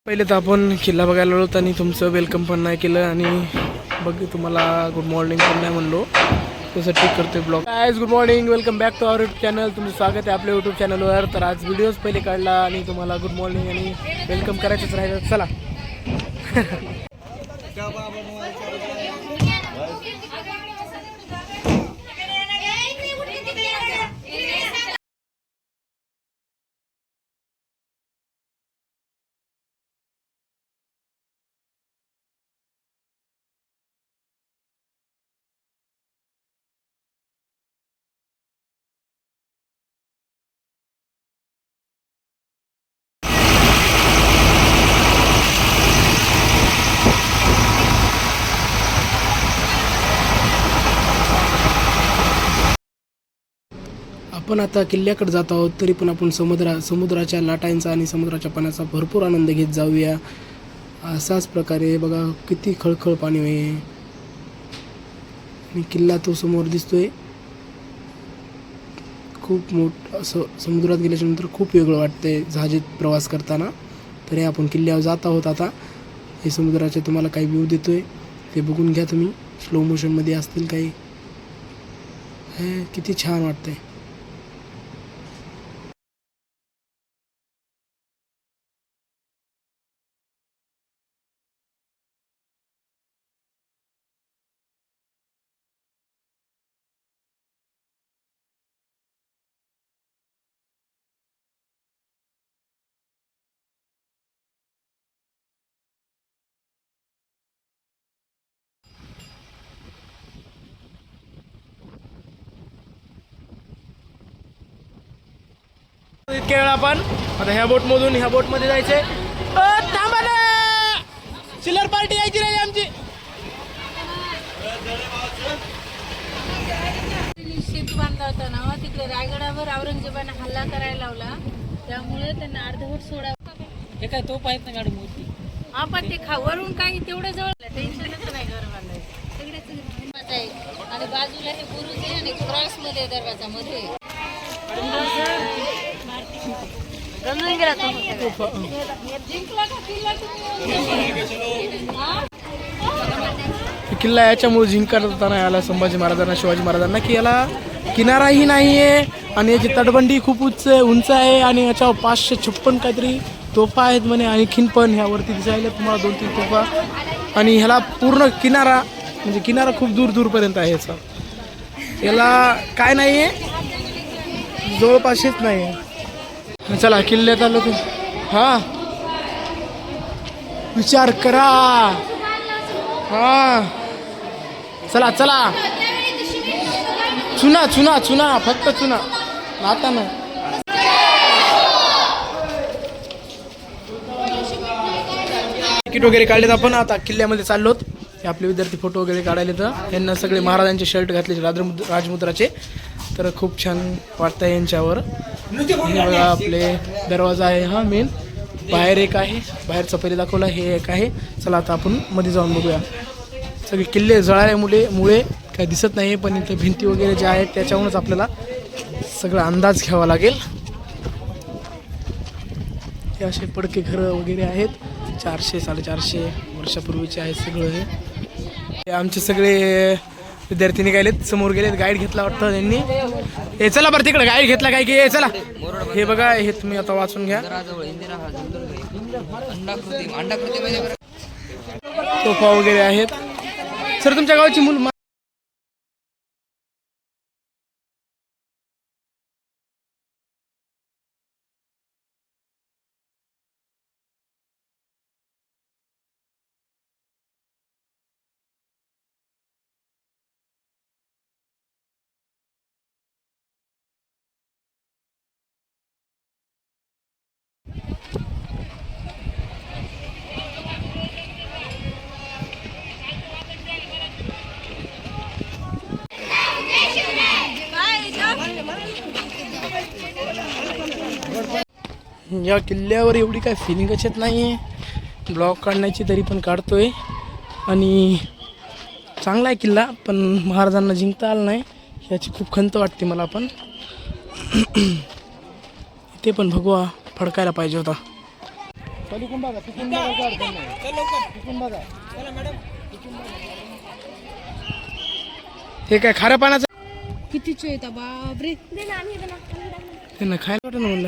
पहिले तर आपण किल्ला बघायला आलो आणि तुमचं वेलकम पण नाही केलं आणि बघ तुम्हाला गुड मॉर्निंग पण नाही म्हणलो, त्यासाठी करतोय blog. Guys good morning, welcome back to our YouTube channel. तुमचं स्वागत आहे आपल्या यूट्यूब चॅनलवर. तर आज व्हिडिओज पहिले काढला आणि तुम्हाला गुड मॉर्निंग आणि वेलकम करायचंच राहिलं. चला आपण आता किल्ल्याकडे जात आहोत, तरी पण आपण समुद्राच्या लाटांचा आणि समुद्राच्या पाण्याचा भरपूर आनंद घेत जाऊया. असाच प्रकारे बघा किती खळखळ पाणी आहे आणि किल्ला तो समोर दिसतोय. खूप मोठं असं समुद्रात गेल्याच्या नंतर खूप वेगळं वाटतंय जहाजीत प्रवास करताना. तरी आपण किल्ल्यावर जात आहोत. आता हे समुद्राचे तुम्हाला काही व्ह्यू देतोय ते बघून घ्या तुम्ही. स्लो मोशनमध्ये असतील काही. हे किती छान वाटतंय. इतक्या वेळ आपण आता ह्या बोटमधून ह्या बोटमध्ये जायचंय. थांबा ना, चिल्लर पार्टी यायची राहिली आमची. शेतू बांधला होता ना तिकडे रायगडावर औरंगजेबाने हल्ला करायला लावला, त्यामुळे त्यांना अर्धवट सोडा. हे काय तोप आहेत ना गाडी मोठी. हा पण ते वरून काही तेवढं जवळ टेन्शनच नाही घर बांधायचं. सगळ्याच आहे आणि बाजूला हे बुरुज आहे आणि क्रॉस मध्ये दरवाजा मध्ये किल्ला याच्यामुळे जिंकता नाही आला संभाजी महाराजांना, शिवाजी महाराजांना, की याला किनाराही नाही आहे आणि याची तटबंदी खूप उंच आहे आणि याच्यावर 556 काहीतरी तोफा आहेत म्हणे. आणखीन पण ह्यावरती दिसायला तुम्हाला 2-3 तोफा आणि ह्याला पूर्ण किनारा म्हणजे किनारा खूप दूर दूरपर्यंत आहे. याचा याला काय नाही आहे, जवळपासच नाही आहे. चला किल्ल्यात आलो तू. हा विचार करा. हा चला चला, चुना चुना चुना, फक्त चुना आता ना. तिकीट वगैरे काढलेत आपण. आता किल्ल्यामध्ये चाललोत. हे आपले विद्यार्थी फोटो वगैरे काढायला तर यांना सगळे महाराजांचे शर्ट घातले राजमुद्राचे. तर खूप छान वाटतंय यांच्यावर. हे बघा आपले दरवाजा आहे हा मेन. बाहेर एक आहे, बाहेरचा पहिले दाखवला, हे एक आहे. चला आता आपण मध्ये जाऊन बघूया. सगळे किल्ले जळाल्यामुळे काही दिसत नाही, पण इथे भिंती वगैरे ज्या आहेत त्याच्यावरूनच आपल्याला सगळा अंदाज घ्यावा लागेल. हे असे पडके घरं वगैरे आहेत, 400-450 वर्षापूर्वीचे आहेत सगळं. हे आमचे सगळे विद्यार्थी निघालेत, समोर गेलेत. गाईड घेतला वाटतं त्यांनी. हे चला बरं तिकडे गाईड घेतला काय की. चला हे बघा, हे तुम्ही आता वाचून घ्या. तोफा वगैरे आहेत. सर तुमच्या गावाची मूल या किल्ल्यावर एवढी काय फिलिंगच येत नाही आहे ब्लॉग काढण्याची, तरी पण काढतोय. आणि चांगला आहे किल्ला, पण महाराजांना जिंकता आलं नाही याची खूप खंत वाटते मला. पण ते पण भगवा फडकायला पाहिजे होता. हे काय खाऱ्या पाण्याचं कितीचे येतं बापरे. त्यांना खायला वाटत ना म्हणलं.